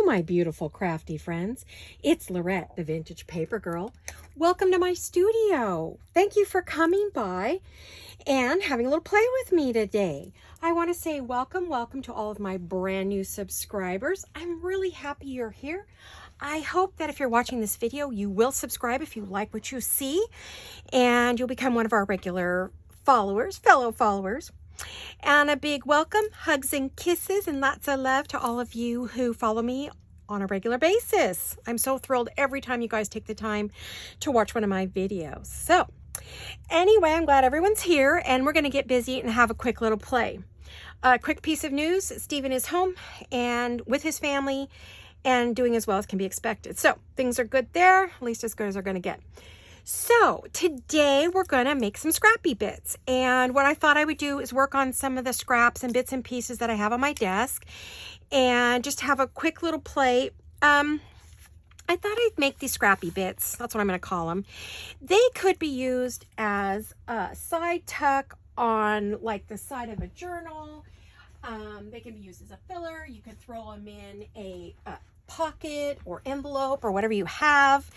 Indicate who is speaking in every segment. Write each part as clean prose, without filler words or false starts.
Speaker 1: my beautiful crafty friends. It's Laurette, the Vintage Paper Girl. Welcome to my studio. Thank you for coming by and having a little play with me today. I want to say welcome to all of my brand new subscribers. I'm really happy you're here. I hope that if you're watching this video, you will subscribe if you like what you see, and you'll become one of our regular followers, fellow followers. And a big welcome, hugs and kisses, and lots of love to all of you who follow me on a regular basis. I'm so thrilled every time you guys take the time to watch one of my videos. So anyway, I'm glad everyone's here, and we're going to get busy and have a quick little play. A quick piece of news: Stephen is home and with his family and doing as well as can be expected. So things are good there, at least as good as they're going to get. So today we're going to make some scrappy bits, and what I thought I would do is work on some of the scraps and bits and pieces that I have on my desk and just have a quick little play. I thought I'd make these scrappy bits. That's what I'm going to call them. They could be used as a side tuck on like the side of a journal. They can be used as a filler. You could throw them in a pocket or envelope or whatever you have.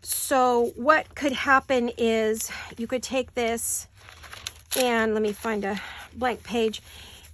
Speaker 1: So what could happen is you could take this, and let me find a blank page,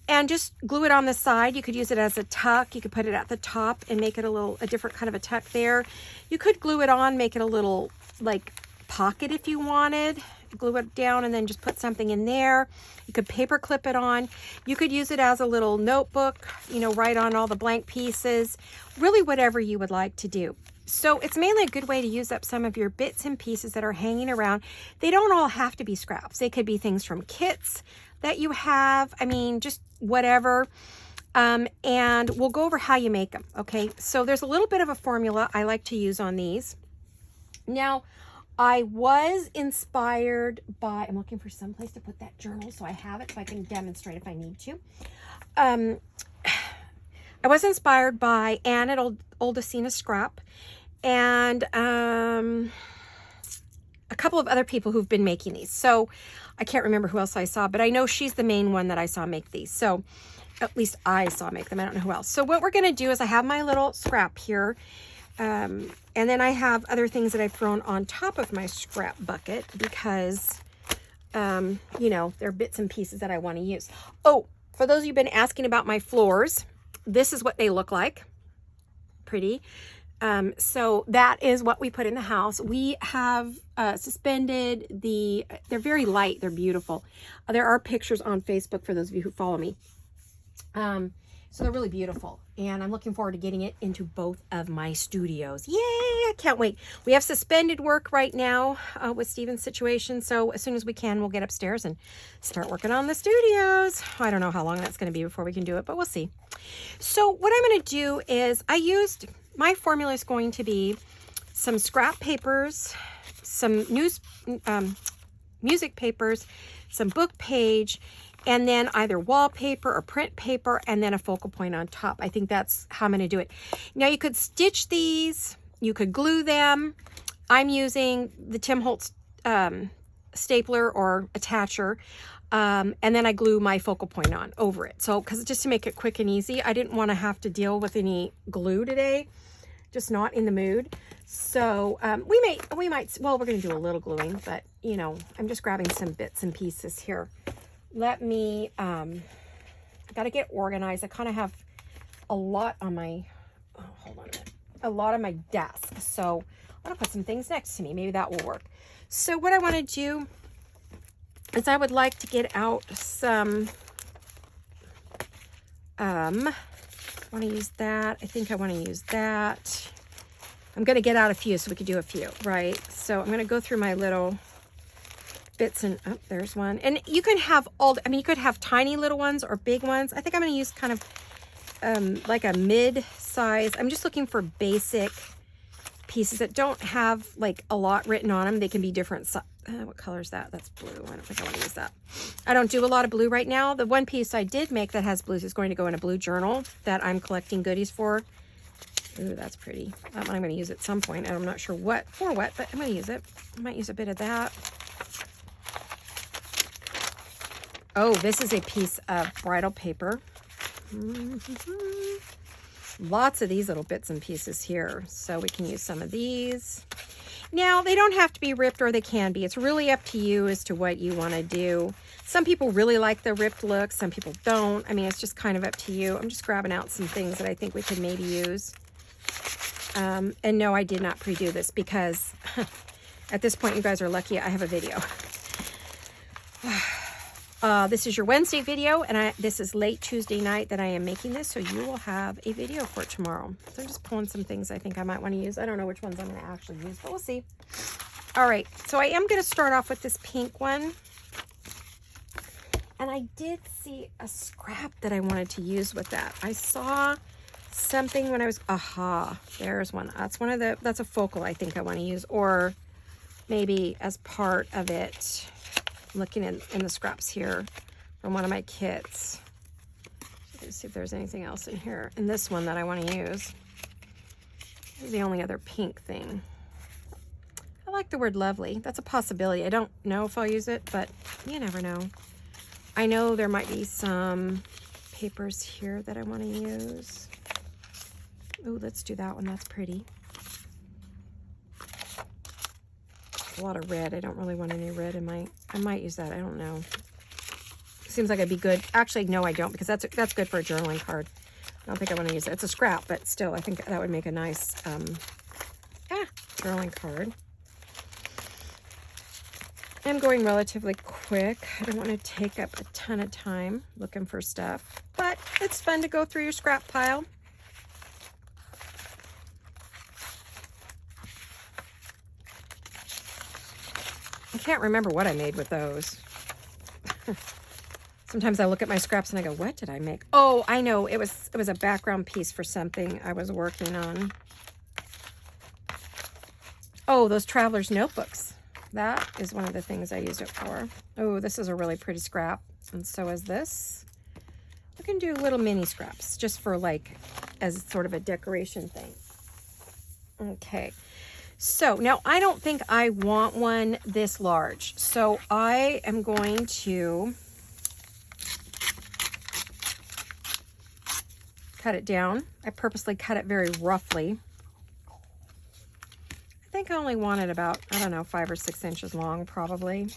Speaker 1: and just glue it on the side. You could use it as a tuck. You could put it at the top and make it a different kind of a tuck there. You could glue it on, make it a little like pocket if you wanted. Glue it down and then just put something in there. You could paper clip it on. You could use it as a little notebook, write on all the blank pieces, really whatever you would like to do. So it's mainly a good way to use up some of your bits and pieces that are hanging around. They don't all have to be scraps. They could be things from kits that you have. I mean, just whatever. And we'll go over how you make them. Okay. So there's a little bit of a formula I like to use on these. Now, I was inspired by, I'm looking for some place to put that journal so I have it so I can demonstrate if I need to. I was inspired by Ann at Old Acina Scrap, and a couple of other people who've been making these. So I can't remember who else I saw, but I know she's the main one that I saw make these. So at least I saw make them. I don't know who else. So what we're going to do is I have my little scrap here. And then I have other things that I've thrown on top of my scrap bucket because, they're bits and pieces that I want to use. Oh, for those of you who've been asking about my floors, this is what they look like. Pretty. So that is what we put in the house. We have suspended they're very light. They're beautiful. There are pictures on Facebook for those of you who follow me. So they're really beautiful, and I'm looking forward to getting it into both of my studios. Yay! I can't wait. We have suspended work right now with Steven's situation, so as soon as we can, we'll get upstairs and start working on the studios. I don't know how long that's going to be before we can do it, but we'll see. So what I'm going to do is my formula is going to be some scrap papers, some music papers, some book page, and then either wallpaper or print paper, and then a focal point on top. I think that's how I'm going to do it. Now, you could stitch these. You could glue them. I'm using the Tim Holtz stapler or attacher, and then I glue my focal point on over it. So, because just to make it quick and easy, I didn't want to have to deal with any glue today. Just not in the mood. So we might, well, we're going to do a little gluing, but I'm just grabbing some bits and pieces here. Let me, I got to get organized. I kind of have a lot on my, hold on a minute, a lot on my desk. So I'm going to put some things next to me. Maybe that will work. So what I want to do is I would like to get out some, I want to use that. I think I want to use that. I'm going to get out a few so we could do a few, right? So I'm going to go through my little bits, and oh, there's one. And you can have you could have tiny little ones or big ones. I think I'm going to use kind of like a mid-size. I'm just looking for basic pieces that don't have like a lot written on them. They can be different. What color is that? That's blue. I don't think I want to use that. I don't do a lot of blue right now. The one piece I did make that has blues is going to go in a blue journal that I'm collecting goodies for. Ooh, that's pretty. I'm going to use it at some point, and I'm not sure what, but I'm going to use it. I might use a bit of that. Oh, this is a piece of bridal paper. Lots of these little bits and pieces here. So we can use some of these. Now, they don't have to be ripped, or they can be. It's really up to you as to what you want to do. Some people really like the ripped look. Some people don't. I mean, it's just kind of up to you. I'm just grabbing out some things that I think we could maybe use. And no, I did not pre-do this because at this point, you guys are lucky I have a video. This is your Wednesday video, and this is late Tuesday night that I am making this, so you will have a video for it tomorrow. So I'm just pulling some things I think I might want to use. I don't know which ones I'm going to actually use, but we'll see. All right, so I am going to start off with this pink one. And I did see a scrap that I wanted to use with that. I saw something when I was, there's one. That's one of the, that's a focal I think I want to use, or maybe as part of it. I'm looking in the scraps here from one of my kits. Let's see if there's anything else in here. And this one that I want to use. This is the only other pink thing. I like the word lovely. That's a possibility. I don't know if I'll use it, but you never know. I know there might be some papers here that I want to use. Oh, let's do that one. That's pretty. A lot of red. I don't really want any red in my, I might use that. I don't know. Seems like it'd be good. Actually, no, I don't, because that's good for a journaling card. I don't think I want to use it. It's a scrap, but still, I think that would make a nice journaling card. I'm going relatively quick. I don't want to take up a ton of time looking for stuff, but it's fun to go through your scrap pile. I can't remember what I made with those. Sometimes I look at my scraps and I go, what did I make? Oh, I know. It was a background piece for something I was working on. Oh, those traveler's notebooks. That is one of the things I used it for. Oh, this is a really pretty scrap. And so is this. I can do little mini scraps just for like, as sort of a decoration thing. Okay. So now I don't think I want one this large. So I am going to cut it down. I purposely cut it very roughly. I think I only want it about, I don't know, 5 or 6 inches long, probably.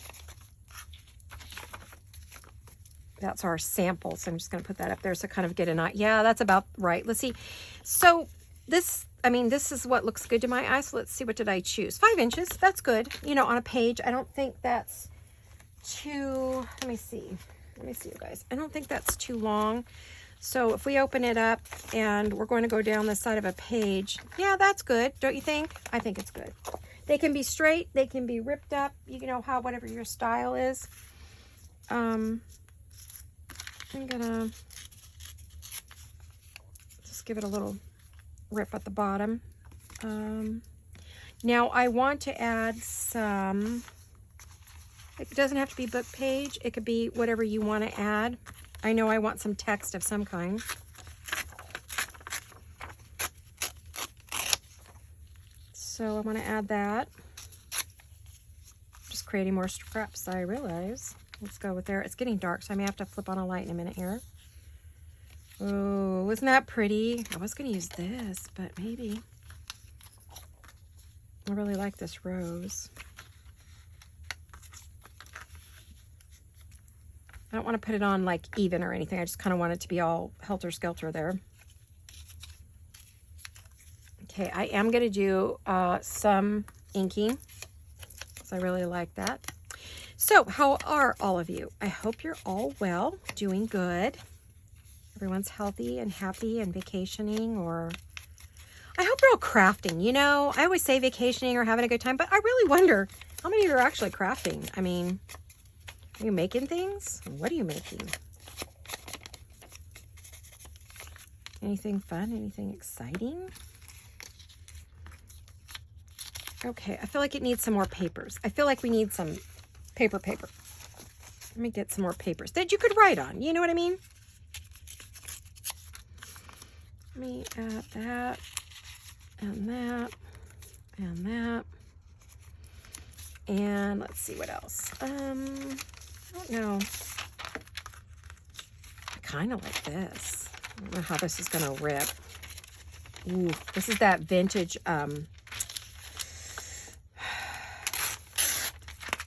Speaker 1: That's our sample, so I'm just going to put that up there so kind of get an eye. Yeah, that's about right. Let's see. So this, I mean, this is what looks good to my eyes. So let's see, what did I choose? 5 inches. That's good. You know, on a page, I don't think that's too, let me see, you guys. I don't think that's too long. So if we open it up and we're going to go down the side of a page, yeah, that's good. Don't you think? I think it's good. They can be straight. They can be ripped up. You know, how, whatever your style is. I'm gonna just give it a little rip at the bottom. Now I want to add some, it doesn't have to be book page. It could be whatever you want to add. I know I want some text of some kind. So I want to add that. Just creating more scraps, I realize. Let's go with there. It's getting dark, so I may have to flip on a light in a minute here. Oh, isn't that pretty? I was going to use this, but maybe. I really like this rose. I don't want to put it on like even or anything. I just kind of want it to be all helter-skelter there. Okay, I am going to do some inking, because I really like that. So, how are all of you? I hope you're all well, doing good. Everyone's healthy and happy and vacationing, or I hope you're all crafting. You know, I always say vacationing or having a good time, but I really wonder how many of you are actually crafting. I mean, are you making things? What are you making? Anything fun? Anything exciting? Okay, I feel like it needs some more papers. I feel like we need some paper. Let me get some more papers that you could write on. You know what I mean? Let me add that, and that, and that. And let's see what else. I don't know. I kind of like this. I don't know how this is going to rip. Ooh, this is that vintage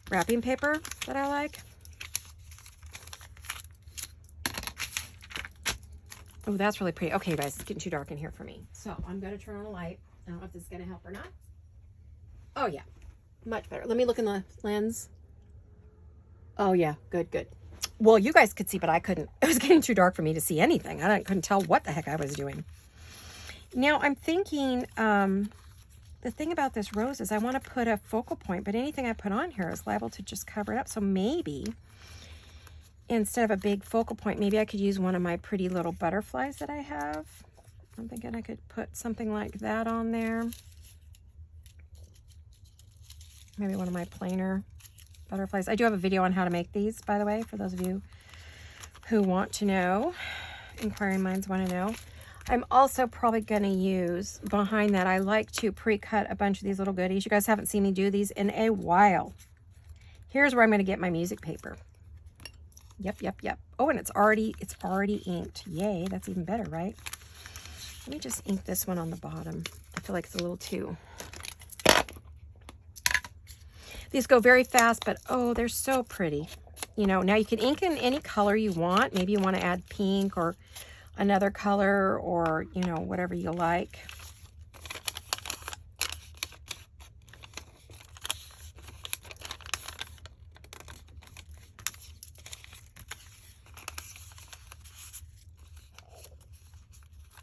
Speaker 1: wrapping paper that I like. Oh, that's really pretty. Okay, guys, it's getting too dark in here for me. So I'm going to turn on a light. I don't know if this is going to help or not. Oh, yeah. Much better. Let me look in the lens. Oh, yeah. Good, good. Well, you guys could see, but I couldn't. It was getting too dark for me to see anything. I couldn't tell what the heck I was doing. Now, I'm thinking, the thing about this rose is I want to put a focal point, but anything I put on here is liable to just cover it up. So maybe instead of a big focal point, maybe I could use one of my pretty little butterflies that I have. I'm thinking I could put something like that on there. Maybe one of my plainer butterflies. I do have a video on how to make these, by the way, for those of you who want to know. Inquiring minds want to know. I'm also probably going to use, behind that, I like to pre-cut a bunch of these little goodies. You guys haven't seen me do these in a while. Here's where I'm going to get my music paper. Yep, yep, yep. Oh, and it's already inked. Yay, that's even better, right? Let me just ink this one on the bottom. I feel like it's a little too. These go very fast, but oh, they're so pretty. You know, now you can ink in any color you want. Maybe you want to add pink or another color or, you know, whatever you like.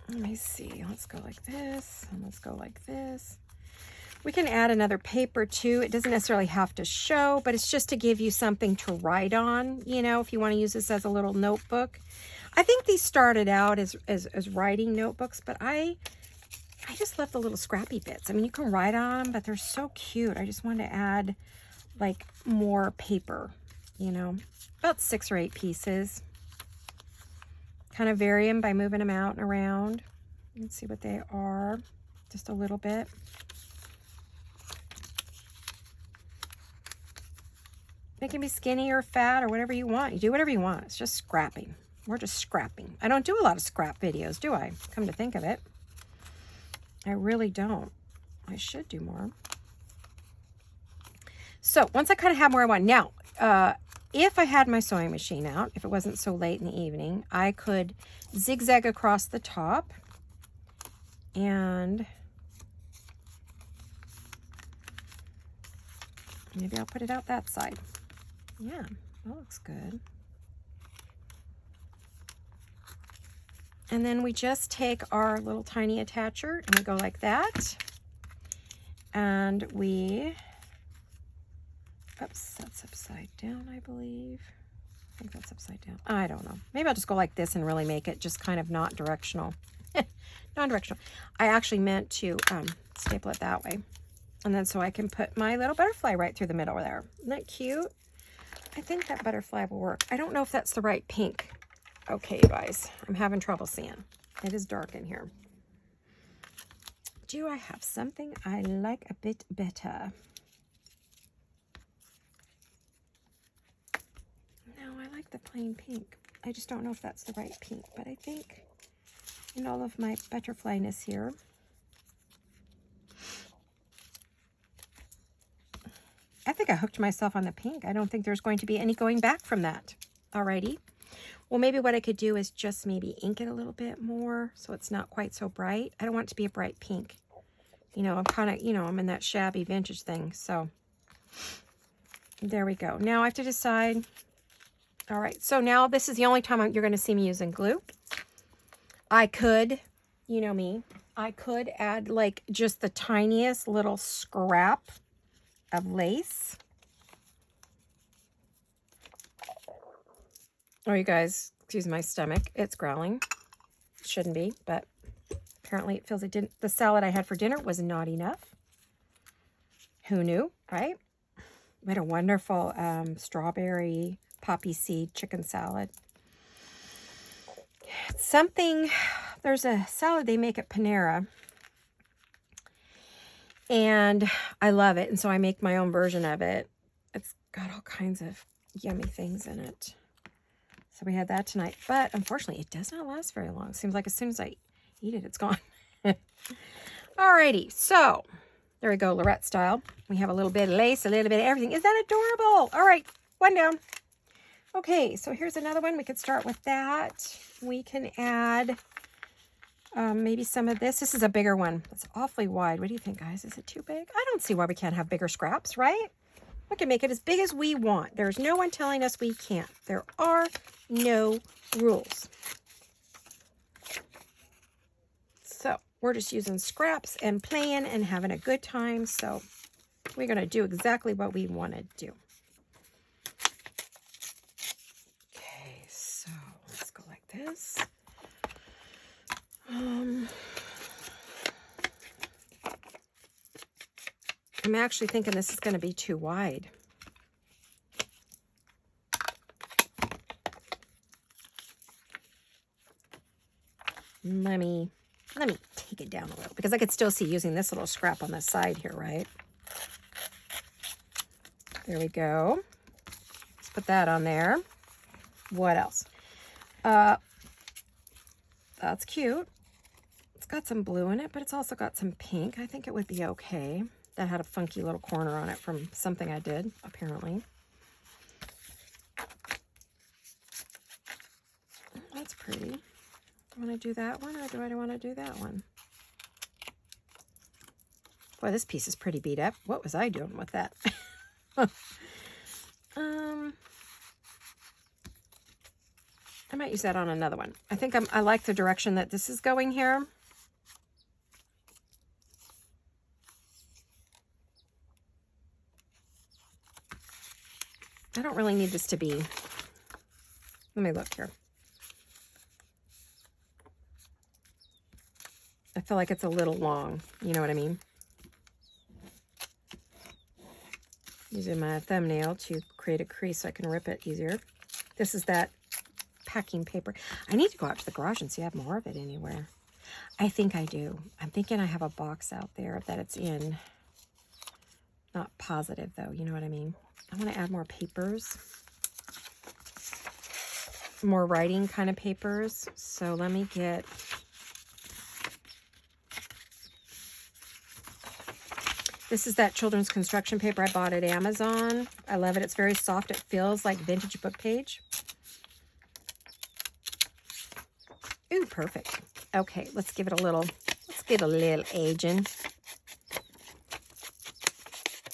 Speaker 1: Let me see. Let's go like this, and let's go like this. We can add another paper too. It doesn't necessarily have to show, but it's just to give you something to write on, you know, if you want to use this as a little notebook. I think these started out as writing notebooks, but I just love the little scrappy bits. I mean, you can write on them, but they're so cute. I just wanted to add like more paper, you know, about 6 or 8 pieces. Kind of vary them by moving them out and around. Let's see what they are, just a little bit. They can be skinny or fat or whatever you want. You do whatever you want. It's just scrapping. We're just scrapping. I don't do a lot of scrap videos, do I? Come to think of it. I really don't. I should do more. So once I kind of have where I want. Now, if I had my sewing machine out, if it wasn't so late in the evening, I could zigzag across the top and maybe I'll put it out that side. Yeah, that looks good. And then we just take our little tiny attacher and we go like that. And we, oops, that's upside down, I believe. I think that's upside down. I don't know. Maybe I'll just go like this and really make it just kind of not directional. Non-directional. I actually meant to staple it that way. And then so I can put my little butterfly right through the middle there. Isn't that cute? I think that butterfly will work. I don't know if that's the right pink. Okay, you guys, I'm having trouble seeing. It is dark in here. Do I have something I like a bit better? No, I like the plain pink. I just don't know if that's the right pink, but I think in all of my butterflyness here, I think I hooked myself on the pink. I don't think there's going to be any going back from that. Alrighty. Well, maybe what I could do is just maybe ink it a little bit more so it's not quite so bright. I don't want it to be a bright pink. You know, I'm kind of, you know, I'm in that shabby vintage thing. So there we go. Now I have to decide. All right. So now this is the only time you're going to see me using glue. I could, you know me, I could add like just the tiniest little scrap of lace. Oh, you guys, excuse my stomach. It's growling. Shouldn't be, but apparently it feels it didn't. The salad I had for dinner was not enough. Who knew, right? We had a wonderful strawberry poppy seed chicken salad. It's something, there's a salad they make at Panera. And I love it. And so I make my own version of it. It's got all kinds of yummy things in it. So we had that tonight. But unfortunately, it does not last very long. It seems like as soon as I eat it, it's gone. Alrighty, so there we go, Laurette style. We have a little bit of lace, a little bit of everything. Is that adorable? All right, one down. Okay, so here's another one. We could start with that. We can add maybe some of this. This is a bigger one. It's awfully wide. What do you think, guys? Is it too big? I don't see why we can't have bigger scraps, right? We can make it as big as we want. There's no one telling us we can't. There are no rules. So we're just using scraps and playing and having a good time. So we're going to do exactly what we want to do. Okay, so let's go like this. I'm actually thinking this is going to be too wide. Let me take it down a little because I could still see using this little scrap on the side here, right? There we go. Let's put that on there. What else? That's cute. It's got some blue in it, but it's also got some pink. I think it would be okay. That had a funky little corner on it from something I did, apparently. That's pretty. Do I want to do that one or do I want to do that one? Boy, this piece is pretty beat up. What was I doing with that? I might use that on another one. I think I like the direction that this is going here. I don't really need this to be. Let me look here. I feel like it's a little long. You know what I mean? Using my thumbnail to create a crease so I can rip it easier. This is that packing paper. I need to go out to the garage and see if I have more of it anywhere. I think I do. I'm thinking I have a box out there that it's in. Not positive though, you know what I mean? I want to add more papers. More writing kind of papers. So let me get... This is that children's construction paper I bought at Amazon. I love it. It's very soft. It feels like vintage book page. Ooh, perfect. Okay, let's give it a little aging.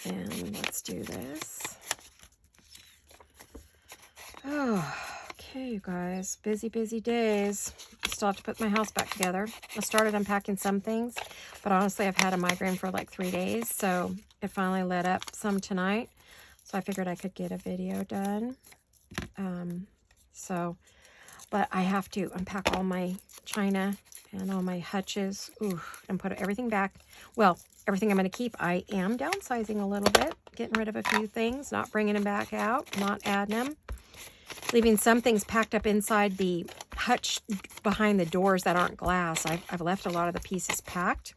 Speaker 1: And let's do this. Oh, okay, you guys. Busy, busy days. Still have to put my house back together. I started unpacking some things, but honestly, I've had a migraine for like 3 days, so it finally let up some tonight. So I figured I could get a video done. But I have to unpack all my china and all my hutches, and put everything back. Well, everything I'm going to keep. I am downsizing a little bit, getting rid of a few things, not bringing them back out, not adding them. Leaving some things packed up inside the hutch behind the doors that aren't glass. I've left a lot of the pieces packed.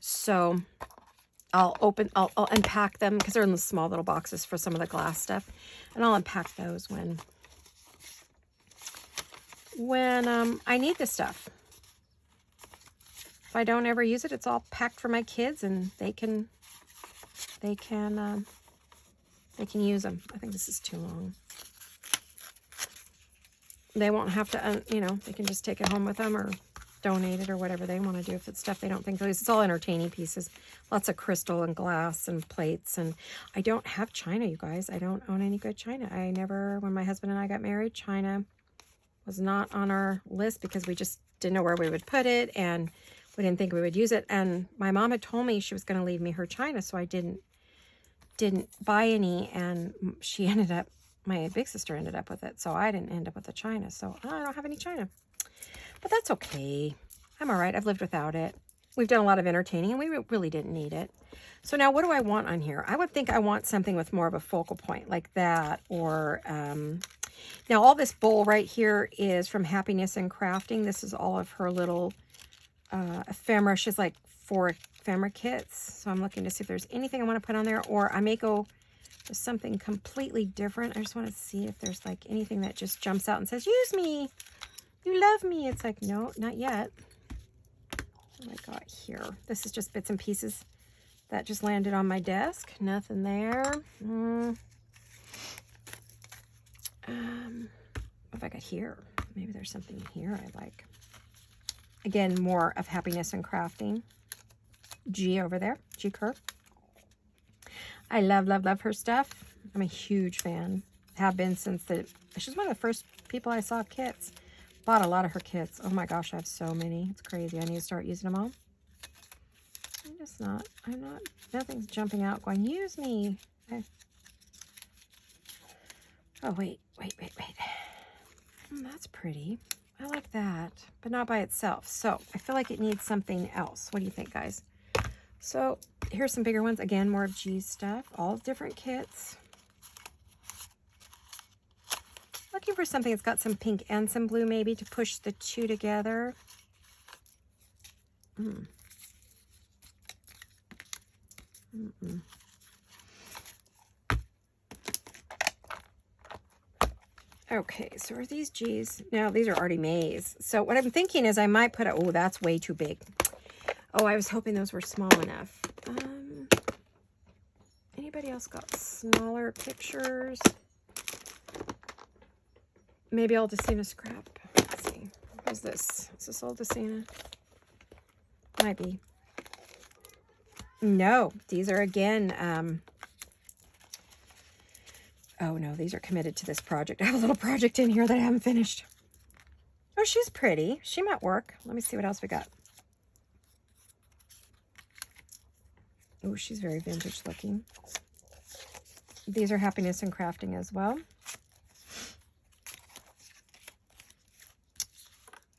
Speaker 1: So I'll unpack them because they're in the small little boxes for some of the glass stuff. And I'll unpack those when I need this stuff. If I don't ever use it, it's all packed for my kids and they can use them. I think this is too long. They won't have to, they can just take it home with them or donate it or whatever they want to do if it's stuff they don't think they'll use. It's all entertaining pieces. Lots of crystal and glass and plates. And I don't have china, you guys. I don't own any good china. When my husband and I got married, china was not on our list because we just didn't know where we would put it and we didn't think we would use it. And my mom had told me she was going to leave me her china, so I didn't buy any, and my big sister ended up with it, so I didn't end up with the china, so I don't have any china. But that's okay. I'm all right. I've lived without it. We've done a lot of entertaining, and we really didn't need it. So now what do I want on here? I would think I want something with more of a focal point like that, or now all this bowl right here is from Happiness and Crafting. This is all of her little ephemera. She has like 4 ephemera kits, so I'm looking to see if there's anything I want to put on there, or I may go with something completely different. I just want to see if there's like anything that just jumps out and says, use me, you love me. It's like, no, not yet. What I got here? This is just bits and pieces that just landed on my desk. Nothing there. What have I got here? Maybe there's something here I like. Again, more of Happiness and Crafting. G over there. G curve. I love, love, love her stuff. I'm a huge fan. Have been since she's one of the first people I saw kits. Bought a lot of her kits. Oh my gosh, I have so many. It's crazy. I need to start using them all. I'm not, nothing's jumping out going, use me. Oh, wait. That's pretty. I like that, but not by itself. So I feel like it needs something else. What do you think, guys? So here's some bigger ones. Again, more of G's stuff. All different kits. Looking for something that's got some pink and some blue maybe to push the two together. Okay, so are these G's? No, these are already maize. So what I'm thinking is I might put oh, that's way too big. Oh, I was hoping those were small enough. Anybody else got smaller pictures? Maybe I'll Decina scrap. Let's see. What's this? Is this old Decina? Might be. No, these are again, oh no, these are committed to this project. I have a little project in here that I haven't finished. Oh, she's pretty. She might work. Let me see what else we got. Oh, she's very vintage looking. These are Happiness and Crafting as well.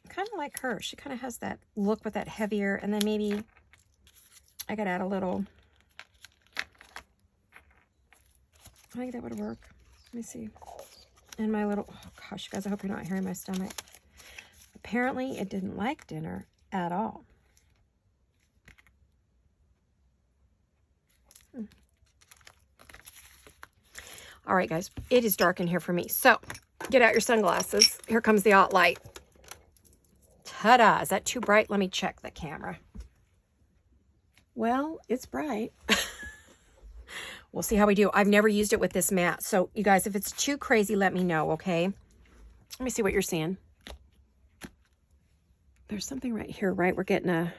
Speaker 1: Kind of like her. She kind of has that look with that heavier, and then maybe I could add a little. I think that would work. Let me see. And my little, oh gosh, you guys, I hope you're not hearing my stomach. Apparently, it didn't like dinner at all. All right, guys, it is dark in here for me. So get out your sunglasses. Here comes the alt light. Ta-da. Is that too bright? Let me check the camera. Well, it's bright. We'll see how we do. I've never used it with this mat. So you guys, if it's too crazy, let me know, okay? Let me see what you're seeing. There's something right here, right? We're getting a...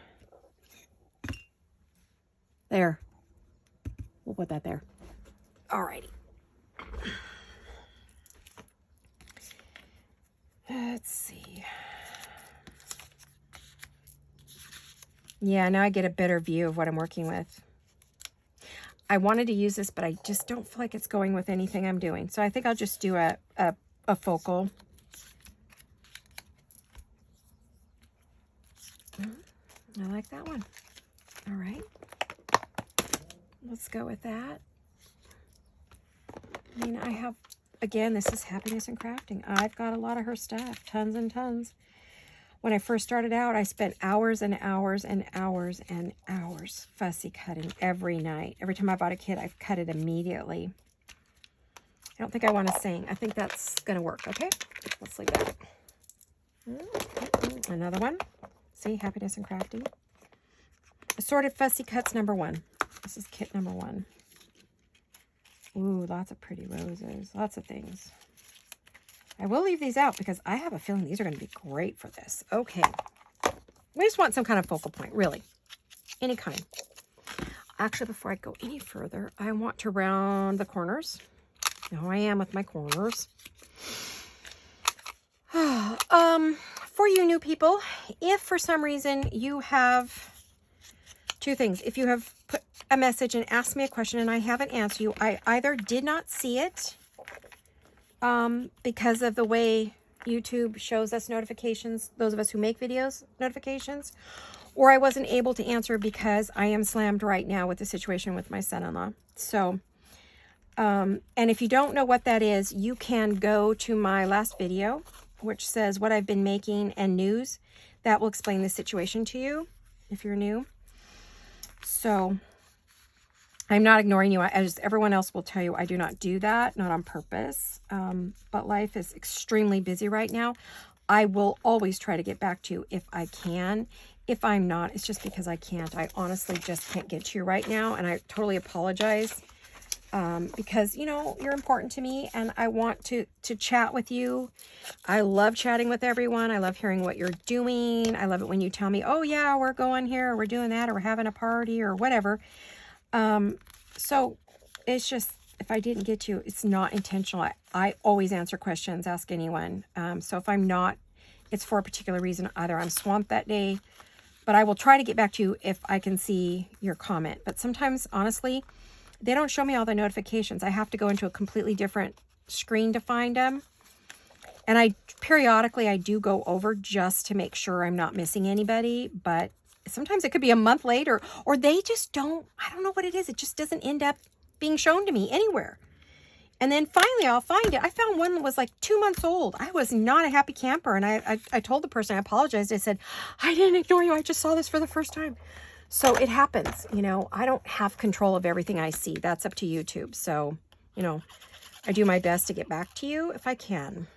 Speaker 1: There. We'll put that there. All righty. Let's see. Yeah, now I get a better view of what I'm working with. I wanted to use this, but I just don't feel like it's going with anything I'm doing. So I think I'll just do a focal. I like that one. All right. Let's go with that. I mean, I have, again, this is Happiness and Crafting. I've got a lot of her stuff, tons and tons. When I first started out, I spent hours and hours and hours and hours fussy cutting every night. Every time I bought a kit, I've cut it immediately. I don't think I want to sing. I think that's going to work, okay? Let's leave that. Another one. See, Happiness and Crafting. Assorted Fussy Cuts #1. This is kit #1. Ooh, lots of pretty roses. Lots of things. I will leave these out because I have a feeling these are going to be great for this. Okay. We just want some kind of focal point, really. Any kind. Actually, before I go any further, I want to round the corners. Now I am with my corners. For you new people, if for some reason you have two things. If you have put a message and asked me a question and I haven't answered you, I either did not see it because of the way YouTube shows us notifications, those of us who make videos, notifications, or I wasn't able to answer because I am slammed right now with the situation with my son-in-law. So, and if you don't know what that is, you can go to my last video, which says what I've been making and news. That will explain the situation to you if you're new. So I'm not ignoring you. As everyone else will tell you, I do not do that, not on purpose. But life is extremely busy right now. I will always try to get back to you if I can. If I'm not, it's just because I can't. I honestly just can't get to you right now, and I totally apologize. Because, you know, you're important to me, and I want to chat with you. I love chatting with everyone. I love hearing what you're doing. I love it when you tell me, oh yeah, we're going here, or we're doing that, or we're having a party, or whatever. So it's just, if I didn't get to you, it's not intentional. I always answer questions, ask anyone. So if I'm not, it's for a particular reason. Either I'm swamped that day, but I will try to get back to you if I can see your comment. But sometimes, honestly, they don't show me all the notifications. I have to go into a completely different screen to find them. And periodically I do go over just to make sure I'm not missing anybody. But sometimes it could be a month later, or they just don't, I don't know what it is. It just doesn't end up being shown to me anywhere. And then finally I'll find it. I found one that was like 2 months old. I was not a happy camper. And I told the person, I apologized. I said, I didn't ignore you. I just saw this for the first time. So it happens, you know, I don't have control of everything I see. That's up to YouTube. So, you know, I do my best to get back to you if I can.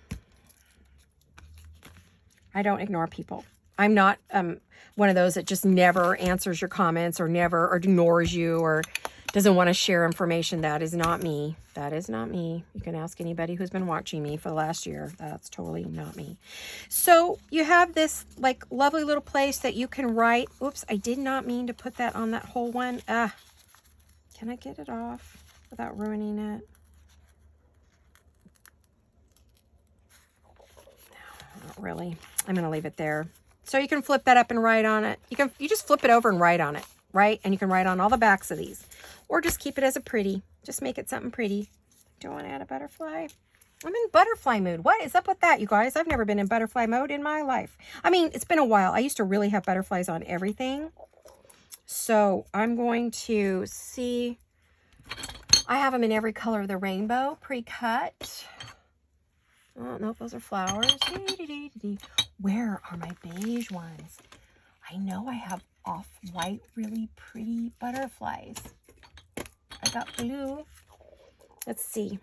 Speaker 1: I don't ignore people. I'm not one of those that just never answers your comments, or never, or ignores you, or doesn't want to share information. That is not me. That is not me. You can ask anybody who's been watching me for the last year. That's totally not me. So you have this like lovely little place that you can write. Oops, I did not mean to put that on that whole one. Can I get it off without ruining it? No, not really. I'm going to leave it there. So you can flip that up and write on it. You just flip it over and write on it, right? And you can write on all the backs of these. Or just keep it as a pretty. Just make it something pretty. Do I want to add a butterfly? I'm in butterfly mood. What is up with that, you guys? I've never been in butterfly mode in my life. I mean, it's been a while. I used to really have butterflies on everything. So I'm going to see. I have them in every color of the rainbow, pre-cut. I don't know if those are flowers. Where are my beige ones? I know I have off-white, really pretty butterflies. I got blue. Let's see.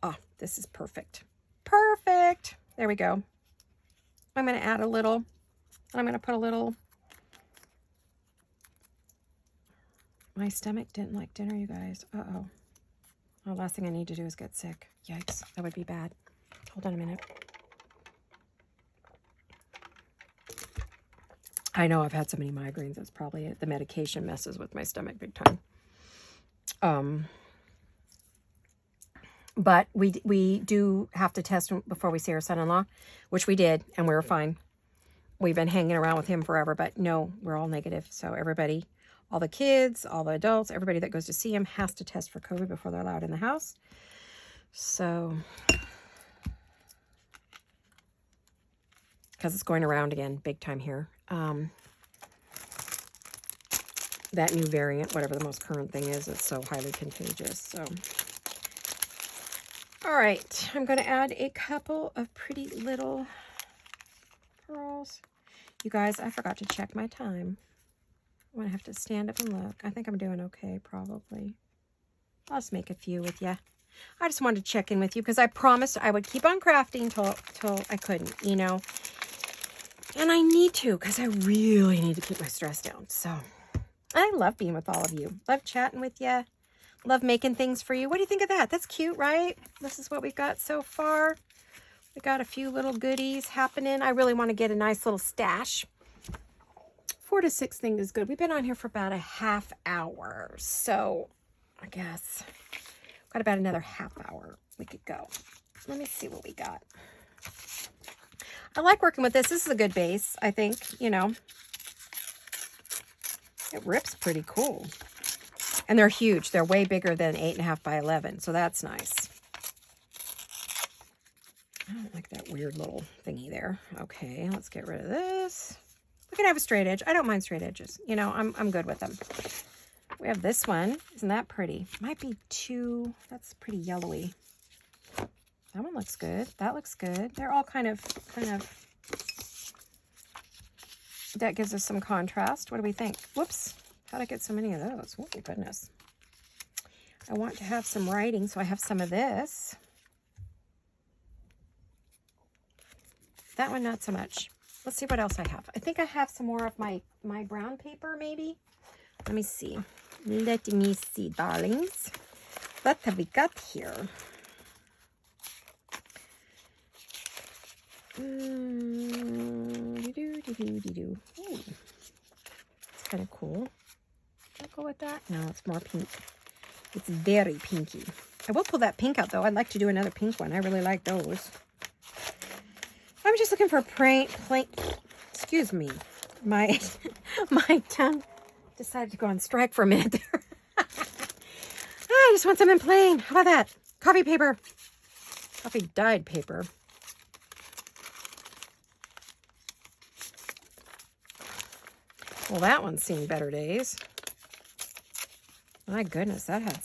Speaker 1: Oh, this is perfect. Perfect. There we go. I'm going to add a little, and I'm going to put a little. My stomach didn't like dinner, you guys. Uh-oh. The last thing I need to do is get sick. Yikes. That would be bad. Hold on a minute. I know I've had so many migraines. That's probably it. The medication messes with my stomach big time. But we do have to test before we see our son-in-law, which we did, and we were fine. We've been hanging around with him forever, but no, we're all negative. So everybody, all the kids, all the adults, everybody that goes to see him has to test for COVID before they're allowed in the house. So, because it's going around again big time here. That new variant, whatever the most current thing is, it's so highly contagious. So, all right, I'm going to add a couple of pretty little pearls. You guys, I forgot to check my time. I'm going to have to stand up and look. I think I'm doing okay, probably. I'll just make a few with you. I just wanted to check in with you because I promised I would keep on crafting till I couldn't, you know. And I need to because I really need to keep my stress down. So I love being with all of you. Love chatting with you. Love making things for you. What do you think of that? That's cute, right? This is what we've got so far. We got a few little goodies happening. I really want to get a nice little stash. 4 to 6 things is good. We've been on here for about a half hour. So I guess got about another half hour we could go. Let me see what we got. I like working with this. This is a good base, I think, you know. It rips pretty cool. And they're huge. They're way bigger than 8.5 by 11. So that's nice. I don't like that weird little thingy there. Okay, let's get rid of this. We can have a straight edge. I don't mind straight edges. You know, I'm good with them. We have this one. Isn't that pretty? Might be too, that's pretty yellowy. That one looks good. That looks good. They're all kind of, that gives us some contrast. What do we think? Whoops. How'd I get so many of those? Oh, my goodness. I want to have some writing, so I have some of this. That one, not so much. let's see what else I have. I think I have some more of my brown paper, maybe. Let me see. Let me see, darlings. What have we got here? Ooh, it's kind of cool. I'll go with that. No, it's more pink. It's very pinky. I will pull that pink out, though. I'd like to do another pink one. I really like those. I'm just looking for a plain, excuse me. My tongue decided to go on strike for a minute there. I just want something plain. How about that? Coffee paper. Coffee dyed paper. Well, that one's seen better days. My goodness, that had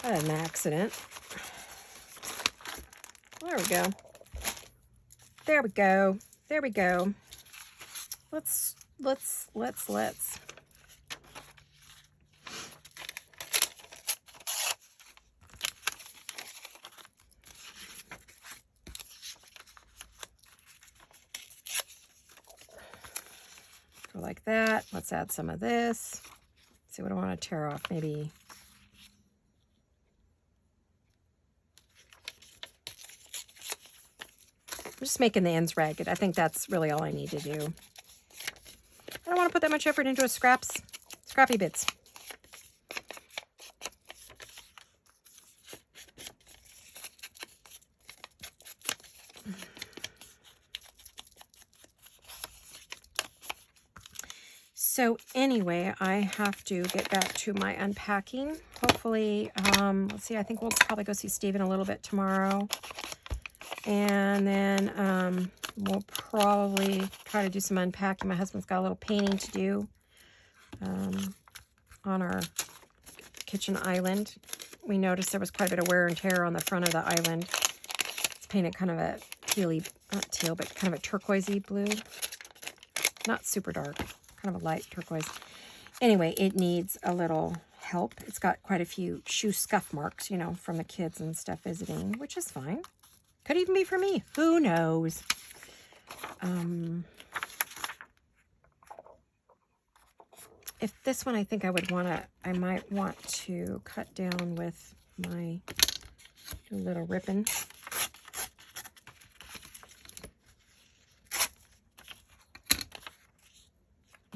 Speaker 1: an accident. There we go. There we go. There we go. Let's. Go like that. Let's add some of this. Let's see what I want to tear off. Maybe. I'm just making the ends ragged. I think that's really all I need to do. I don't want to put that much effort into a scrappy bits. So anyway, I have to get back to my unpacking. Hopefully, let's see, I think we'll probably go see Steven a little bit tomorrow. And then we'll probably try to do some unpacking. My husband's got a little painting to do on our kitchen island. We noticed there was quite a bit of wear and tear on the front of the island. It's painted kind of a not teal, but kind of a turquoisey blue. Not super dark, kind of a light turquoise. Anyway, it needs a little help. It's got quite a few shoe scuff marks, you know, from the kids and stuff visiting, which is fine. Could even be for me. Who knows? If this one, I think I might want to cut down with my little ribbon.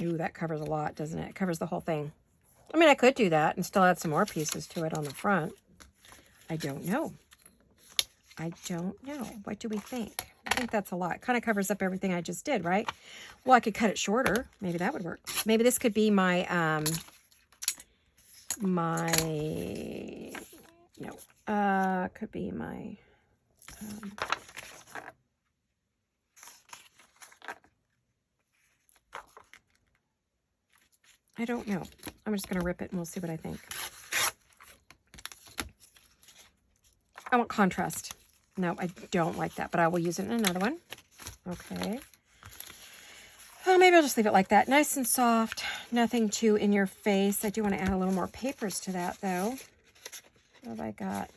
Speaker 1: Ooh, that covers a lot, doesn't it? It covers the whole thing. I mean, I could do that and still add some more pieces to it on the front. I don't know. I don't know. What do we think? I think that's a lot. It kind of covers up everything I just did, right? Well, I could cut it shorter. Maybe that would work. Maybe this could be my, could be my, I don't know. I'm just going to rip it and we'll see what I think. I want contrast. No, I don't like that, but I will use it in another one. Okay. Oh, maybe I'll just leave it like that. Nice and soft. Nothing too in your face. I do want to add a little more papers to that, though. What have I got?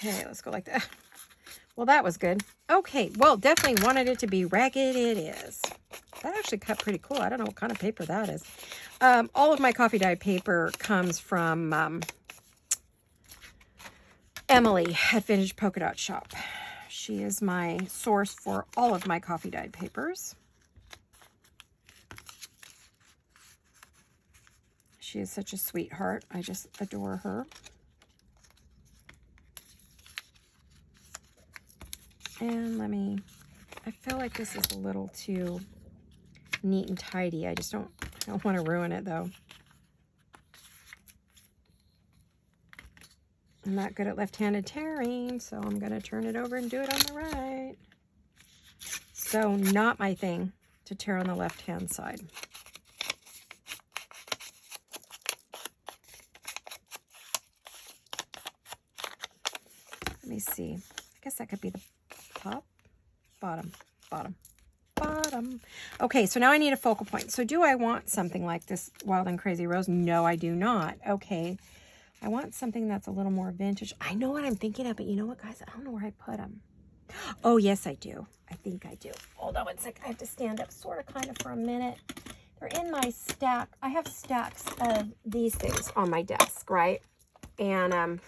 Speaker 1: Okay, let's go like that. Well, that was good. Okay, well, definitely wanted it to be ragged. It is. That actually cut pretty cool. I don't know what kind of paper that is. All of my coffee dye paper comes from Emily at Vintage Polka Dot Shop. She is my source for all of my coffee dyed papers. She is such a sweetheart. I just adore her. And I feel like this is a little too neat and tidy. I don't want to ruin it though. I'm not good at left-handed tearing, so I'm going to turn it over and do it on the right. So not my thing to tear on the left-hand side. Let me see. I guess that could be the top, bottom, bottom. Okay, so now I need a focal point. So do I want something like this Wild and Crazy Rose? No, I do not. Okay, I want something that's a little more vintage. I know what I'm thinking of, but you know what, guys? I don't know where I put them. Oh, yes, I do. I think I do. Hold on one sec. I have to stand up sort of kind of for a minute. They're in my stack. I have stacks of these things on my desk, right? And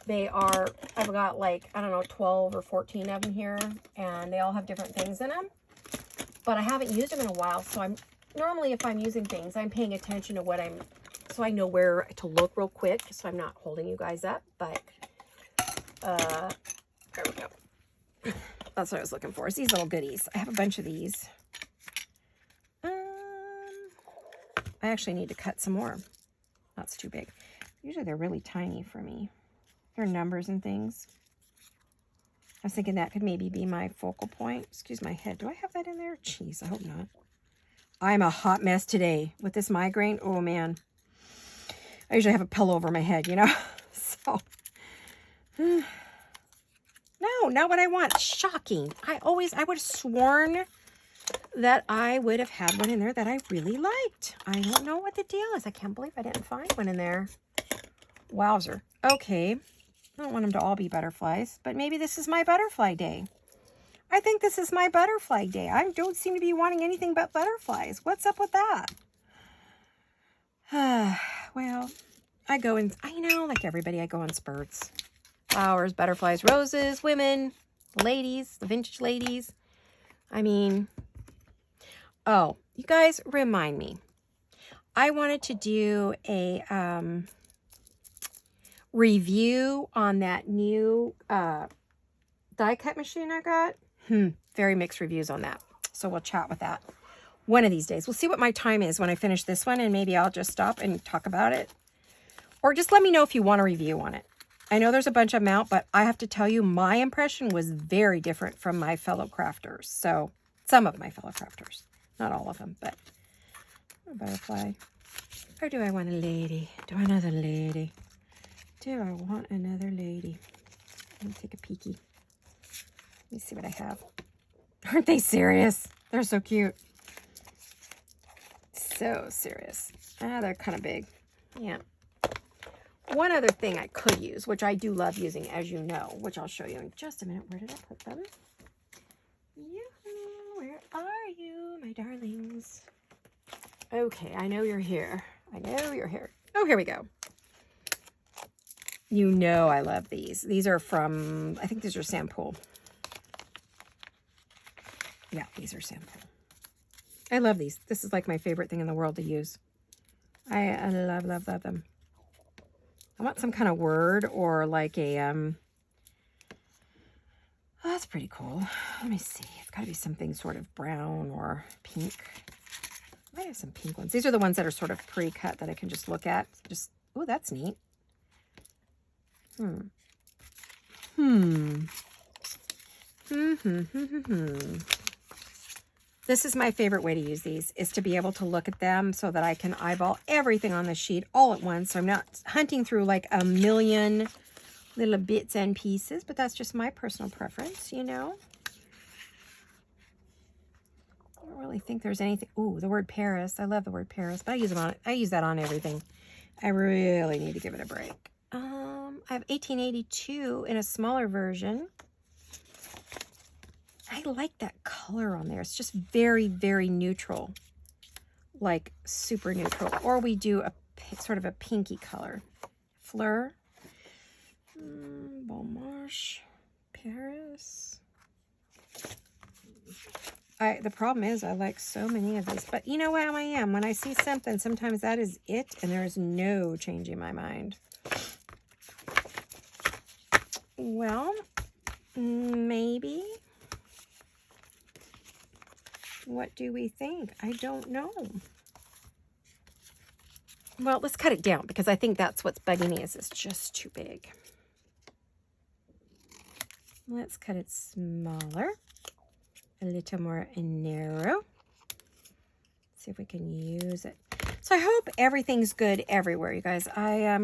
Speaker 1: they are, I've got like, I don't know, 12 or 14 of them here, and they all have different things in them. But I haven't used them in a while, so I'm, normally if I'm using things, I'm paying attention to what I'm, so I know where to look real quick, so I'm not holding you guys up, but, there we go. That's what I was looking for, is these little goodies. I have a bunch of these. I actually need to cut some more. That's too big. Usually they're really tiny for me. They're numbers and things. I was thinking that could maybe be my focal point. Excuse my head. Do I have that in there? Jeez, I hope not. I'm a hot mess today with this migraine. Oh, man. I usually have a pillow over my head, you know? So, no, not what I want. Shocking. I would have sworn that I would have had one in there that I really liked. I don't know what the deal is. I can't believe I didn't find one in there. Wowzer. Okay. I don't want them to all be butterflies, but maybe this is my butterfly day. I think this is my butterfly day. I don't seem to be wanting anything but butterflies. What's up with that? Well, I go in, I know, like everybody, I go in spurts. Flowers, butterflies, roses, women, ladies, the vintage ladies. I mean, oh, you guys remind me. I wanted to do a review on that new die cut machine I got. Very mixed reviews on that. So we'll chat with that one of these days. We'll see what my time is when I finish this one, and maybe I'll just stop and talk about it. Or just let me know if you want a review on it. I know there's a bunch of them out, but I have to tell you, my impression was very different from my fellow crafters. So some of my fellow crafters. Not all of them, but a butterfly. Or do I want a lady? Do I want another lady? Do I want another lady? Let me take a peeky. Let me see what I have. Aren't they serious? They're so cute. So serious. Ah, they're kind of big. Yeah. One other thing I could use, which I do love using, as you know, which I'll show you in just a minute. Where did I put them? Where are you, my darlings? Okay, I know you're here. I know you're here. Oh, here we go. You know I love these. These are from, I think these are Sampool. Yeah, these are Sampool. I love these. This is like my favorite thing in the world to use. I love, love, love them. I want some kind of word or like a, oh, that's pretty cool. Let me see. It's got to be something sort of brown or pink. I might have some pink ones. These are the ones that are sort of pre-cut that I can just look at. Just, oh, that's neat. This is my favorite way to use these, is to be able to look at them so that I can eyeball everything on the sheet all at once. So I'm not hunting through like a million little bits and pieces, but that's just my personal preference, you know. I don't really think there's anything. Ooh, the word Paris. I love the word Paris, but I use them on, I use that on everything. I really need to give it a break. I have 1882 in a smaller version. I like that color on there. It's just very, very neutral, like super neutral. Or we do a sort of a pinky color. Fleur, Bon Marche, Paris. The problem is I like so many of these, but you know how I am. When I see something, sometimes that is it, and there is no changing my mind. Well, maybe. What do we think? I don't know. Well, let's cut it down because I think that's what's bugging me, is it's just too big. Let's cut it smaller, a little more narrow. See if we can use it. So I hope everything's good everywhere, you guys. I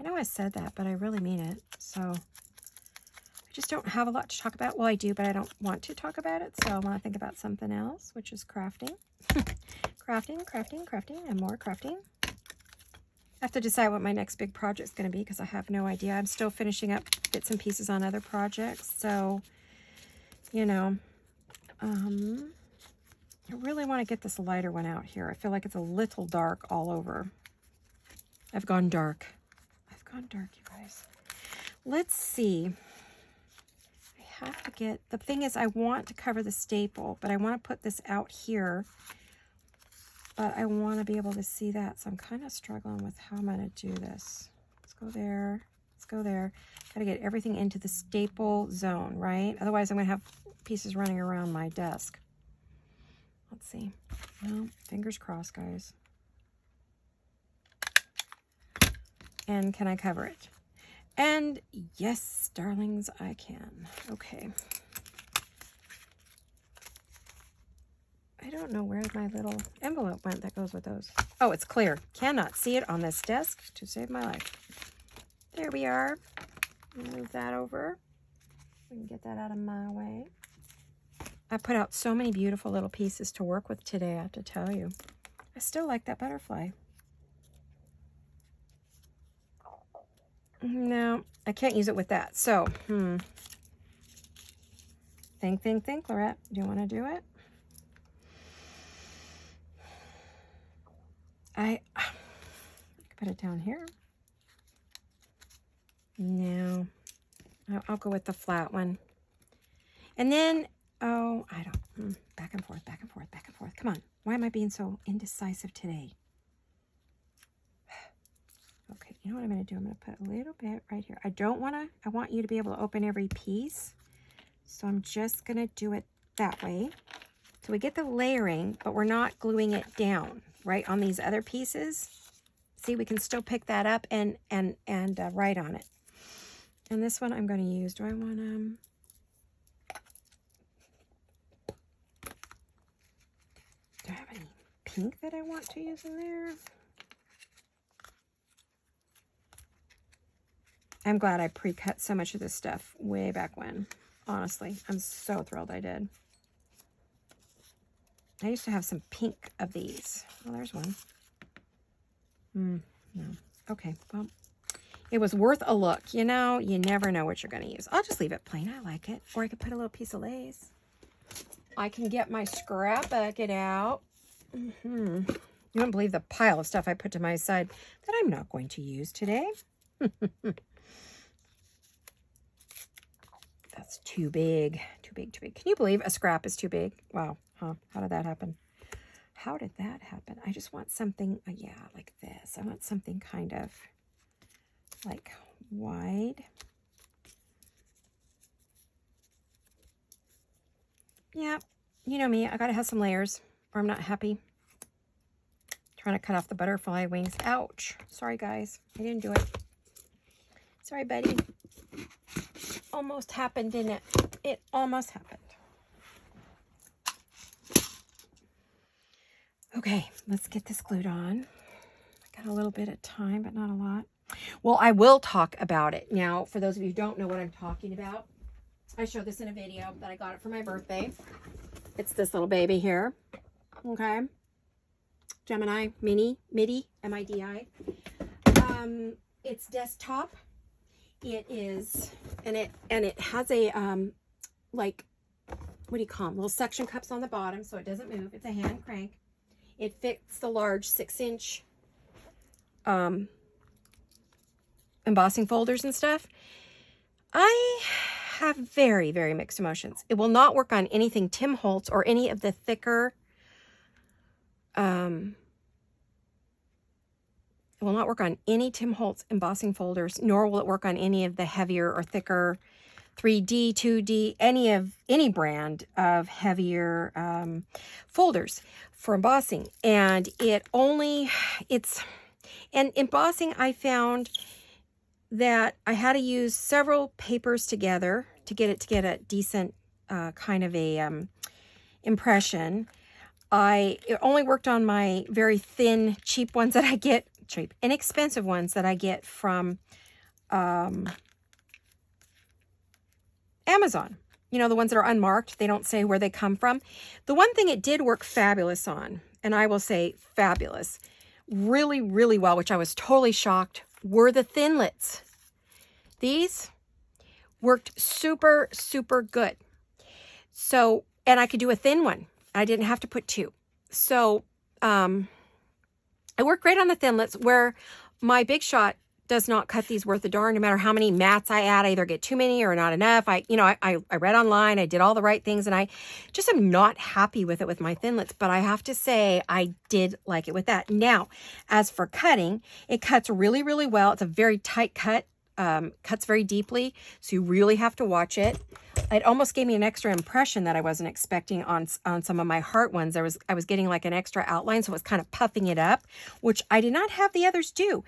Speaker 1: know I said that, but I really mean it. So I just don't have a lot to talk about. Well, I do, but I don't want to talk about it. So I want to think about something else, which is crafting. crafting, and more crafting. I have to decide what my next big project is going to be because I have no idea. I'm still finishing up bits and pieces on other projects. So, you know, I really want to get this lighter one out here. I feel like it's a little dark all over. I've gone dark. I've gone dark, you guys. Let's see. I have to get, the thing is I want to cover the staple, but I want to put this out here. But I want to be able to see that. So I'm kind of struggling with how I'm going to do this. Let's go there. Let's go there. Got to get everything into the staple zone, right? Otherwise I'm going to have pieces running around my desk. Let's see. Well, fingers crossed, guys. And can I cover it? And yes, darlings, I can. Okay. I don't know where my little envelope went that goes with those. Oh, it's clear. Cannot see it on this desk to save my life. There we are. Move that over. We can get that out of my way. I put out so many beautiful little pieces to work with today, I have to tell you. I still like that butterfly. No, I can't use it with that. So, think, Laurette. Do you want to do it? I can put it down here. No, I'll go with the flat one. And then, oh, I don't, back and forth, back and forth, back and forth. Come on. Why am I being so indecisive today? Okay, you know what I'm going to do? I'm going to put a little bit right here. I want you to be able to open every piece. So I'm just going to do it that way. So we get the layering, but we're not gluing it down, right, on these other pieces. See, we can still pick that up and write on it. And this one I'm going to use, do I want to... Do I have any pink that I want to use in there? I'm glad I pre-cut so much of this stuff way back when. Honestly, I'm so thrilled I did. I used to have some pink of these. Oh, there's one. No. Okay, well, it was worth a look. You know, you never know what you're going to use. I'll just leave it plain. I like it. Or I could put a little piece of lace. I can get my scrap bucket out. You won't believe the pile of stuff I put to my side that I'm not going to use today. That's too big. Too big, too big. Can you believe a scrap is too big? Wow. Huh? How did that happen? How did that happen? I just want something, yeah, like this. I want something kind of like wide. Yeah, you know me. I got to have some layers or I'm not happy. Trying to cut off the butterfly wings. Ouch. Sorry, guys. I didn't do it. Sorry, buddy. Almost happened, didn't it? It almost happened. Okay, let's get this glued on. I got a little bit of time, but not a lot. Well, I will talk about it. Now, for those of you who don't know what I'm talking about, I showed this in a video that I got it for my birthday. It's this little baby here. Okay. Gemini, MIDI, M-I-D-I. It's desktop. It is, and it has a, like, what do you call them? Little suction cups on the bottom so it doesn't move. It's a hand crank. It fits the large 6-inch embossing folders and stuff. I have very, very mixed emotions. It will not work on anything Tim Holtz or any of the thicker, it will not work on any Tim Holtz embossing folders, nor will it work on any of the heavier or thicker 3D, 2D, any brand of heavier folders for embossing. And and embossing, I found that I had to use several papers together to get a decent kind of a impression. It only worked on my very thin, cheap ones that I get, inexpensive ones that I get from Amazon. You know, the ones that are unmarked, they don't say where they come from. The one thing it did work fabulous on, and I will say fabulous, really, really well, which I was totally shocked, were the Thinlits. These worked super, super good. So, and I could do a thin one. I didn't have to put two. So, it worked great on the Thinlits, where my Big Shot does not cut these worth a darn. No matter how many mats I add, I either get too many or not enough. I read online, I did all the right things, and I just am not happy with it with my Thinlits. But I have to say, I did like it with that. Now, as for cutting, it cuts really, really well. It's a very tight cut. Cuts very deeply, so you really have to watch it. It almost gave me an extra impression that I wasn't expecting on some of my heart ones. I was getting like an extra outline, so it was kind of puffing it up, which I did not have the others do.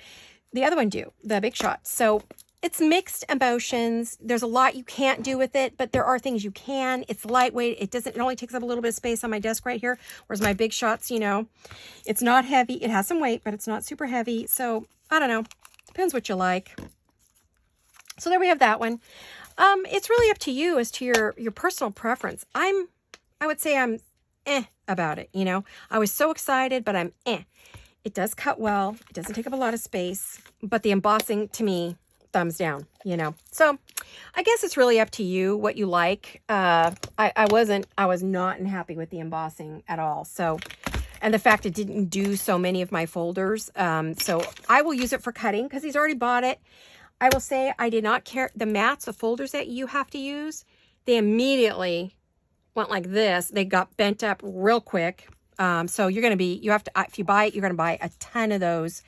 Speaker 1: The other one do, the Big Shot. So it's mixed emotions. There's a lot you can't do with it, but there are things you can. It's lightweight. It only takes up a little bit of space on my desk right here, whereas my Big Shots, you know, it's not heavy. It has some weight, but it's not super heavy. So I don't know. Depends what you like. So there we have that one. It's really up to you as to your personal preference. I would say I'm about it, you know. I was so excited, but I'm It does cut well. It doesn't take up a lot of space, but the embossing, to me, thumbs down, you know. So I guess it's really up to you what you like. I was not happy with the embossing at all. So, and the fact it didn't do so many of my folders. So I will use it for cutting because he's already bought it. I will say I did not care. The mats, the folders that you have to use, they immediately went like this. They got bent up real quick. So you have to, if you buy it, you're going to buy a ton of those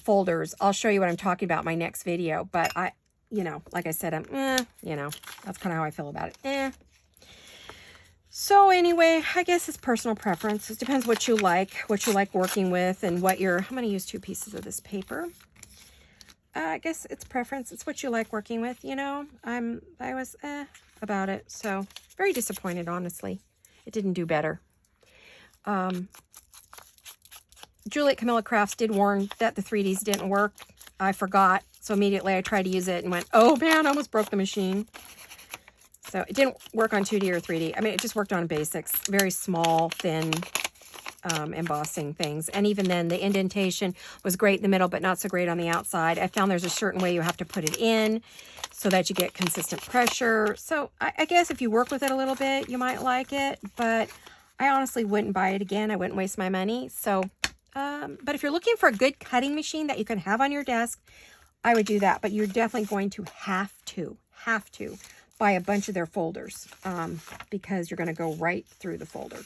Speaker 1: folders. I'll show you what I'm talking about in my next video. But like I said, that's kind of how I feel about it. So anyway, I guess it's personal preference. It depends what you like working with, and I'm going to use 2 pieces of this paper. I guess it's preference. It's what you like working with, you know. I was about it. So very disappointed, honestly. It didn't do better. Juliet Camilla Crafts did warn that the 3Ds didn't work. I forgot. So immediately I tried to use it and went, oh man, I almost broke the machine. So it didn't work on 2D or 3D. I mean, it just worked on basics. Very small, thin embossing things. And even then, the indentation was great in the middle, but not so great on the outside. I found there's a certain way you have to put it in so that you get consistent pressure. So I guess if you work with it a little bit, you might like it, but I honestly wouldn't buy it again. I wouldn't waste my money. So, but if you're looking for a good cutting machine that you can have on your desk, I would do that. But you're definitely going to have to buy a bunch of their folders because you're going to go right through the folder.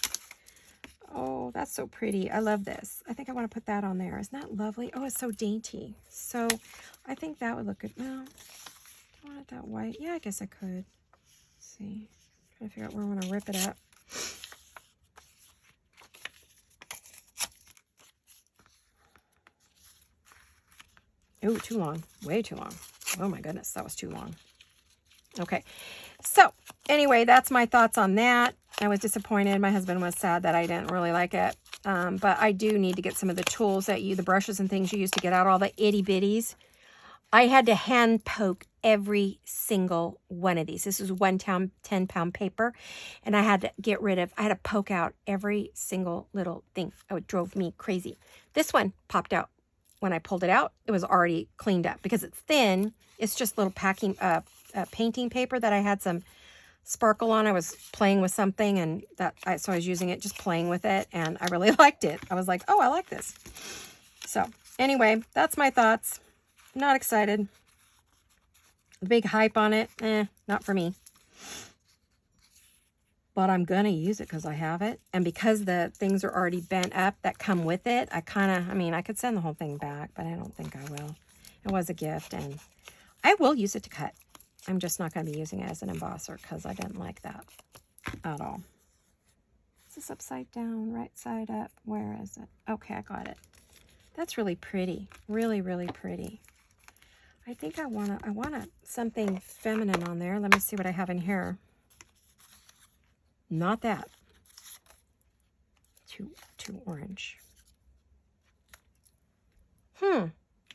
Speaker 1: Oh, that's so pretty. I love this. I think I want to put that on there. Isn't that lovely? Oh, it's so dainty. So I think that would look good. No, I want it that white. Yeah, I guess I could. Let's see. Trying to figure out where I want to rip it up. Oh, too long. Way too long. Oh my goodness, that was too long. Okay, so anyway, that's my thoughts on that. I was disappointed. My husband was sad that I didn't really like it. But I do need to get some of the tools the brushes and things you use to get out all the itty bitties. I had to hand poke every single one of these. This is 1 10-pound paper. And I had to poke out every single little thing. It drove me crazy. This one popped out. When I pulled it out, it was already cleaned up because it's thin. It's just little painting paper that I had some sparkle on. I was playing with something, and so I was using it, just playing with it, and I really liked it. I was like, oh, I like this. So anyway, that's my thoughts. Not excited. The big hype on it, not for me. But I'm going to use it because I have it. And because the things are already bent up that come with it, I could send the whole thing back, but I don't think I will. It was a gift, and I will use it to cut. I'm just not going to be using it as an embosser because I didn't like that at all. Is this upside down, right side up? Where is it? Okay, I got it. That's really pretty. Really, really pretty. I think I want something feminine on there. Let me see what I have in here. Not that. Too orange.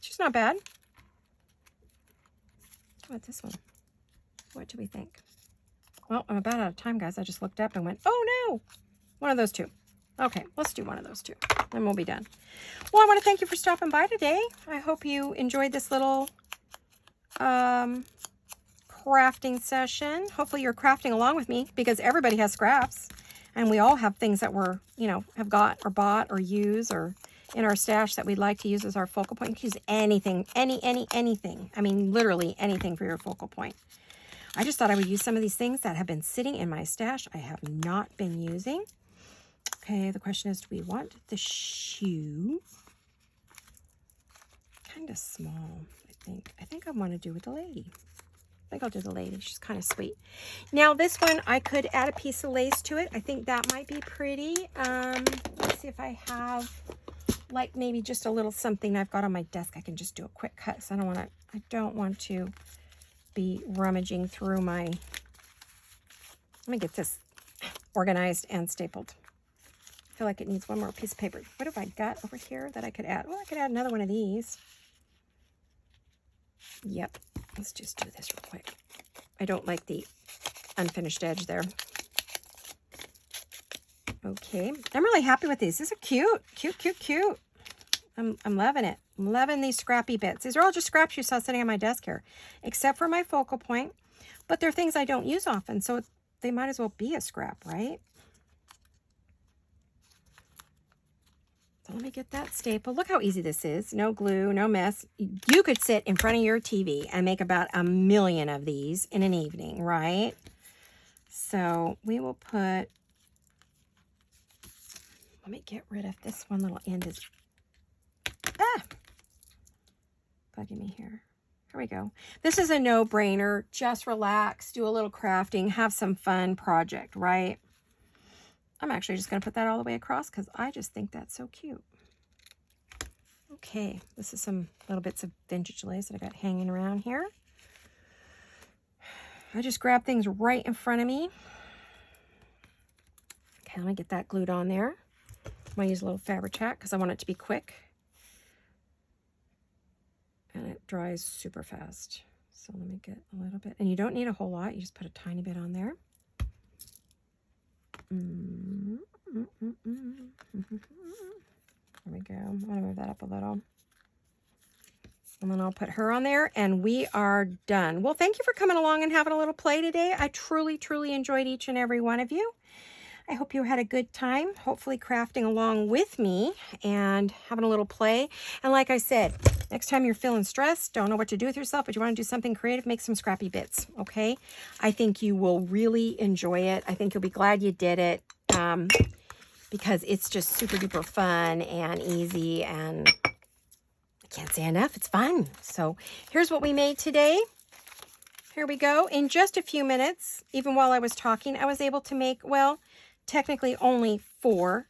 Speaker 1: She's not bad. What's this one? What do we think? Well, I'm about out of time, guys. I just looked up and went, oh no, one of those two. Okay, let's do one of those two, and we'll be done. Well, I want to thank you for stopping by today. I hope you enjoyed this little crafting session. Hopefully you're crafting along with me, because everybody has scraps, and we all have things that we're, you know, have got or bought or use or in our stash that we'd like to use as our focal point. You can use anything, anything. I mean, literally anything for your focal point. I just thought I would use some of these things that have been sitting in my stash I have not been using. Okay, the question is, do we want the shoe? Kind of small, I think. I think I want to do with the lady. I think I'll do the lady. She's kind of sweet. Now, this one, I could add a piece of lace to it. I think that might be pretty. Let's see if I have, like, maybe just a little something I've got on my desk. I can just do a quick cut, so I don't want to be rummaging through my, let me get this organized and stapled. I feel like it needs one more piece of paper. What have I got over here that I could add? Oh, I could add another one of these. Yep. Let's just do this real quick. I don't like the unfinished edge there. Okay. I'm really happy with these. These are cute. Cute. I'm loving it. I'm loving these scrappy bits. These are all just scraps you saw sitting on my desk here, except for my focal point. But they're things I don't use often, so they might as well be a scrap, right? So let me get that staple. Look how easy this is. No glue, no mess. You could sit in front of your TV and make about 1 million of these in an evening, right? So we will put, let me get rid of this one little end is, bugging me here. Here we go. This is a no-brainer. Just relax, do a little crafting, have some fun project, right? I'm actually just going to put that all the way across because I just think that's so cute. Okay, this is some little bits of vintage lace that I got hanging around here. I just grab things right in front of me. Okay, let me get that glued on there. I'm going to use a little Fabri-Tac because I want it to be quick. And it dries super fast. So let me get a little bit. And you don't need a whole lot. You just put a tiny bit on there. There we go. I'm going to move that up a little. And then I'll put her on there, and we are done. Well, thank you for coming along and having a little play today. I truly enjoyed each and every one of you. I hope you had a good time, hopefully crafting along with me and having a little play. And like I said, next time you're feeling stressed, don't know what to do with yourself, but you want to do something creative, make some scrappy bits, okay? I think you will really enjoy it. I think you'll be glad you did it because it's just super duper fun and easy, and I can't say enough. It's fun. So here's what we made today. Here we go. In just a few minutes, even while I was talking, I was able to make, well, technically only 4,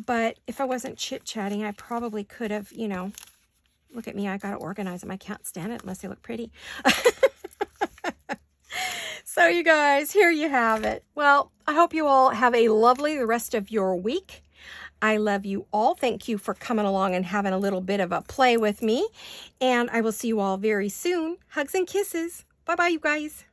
Speaker 1: but if I wasn't chit-chatting, I probably could have, you know, look at me, I got to organize them. I can't stand it unless they look pretty. So you guys, here you have it. Well, I hope you all have a lovely the rest of your week. I love you all. Thank you for coming along and having a little bit of a play with me. And I will see you all very soon. Hugs and kisses. Bye-bye, you guys.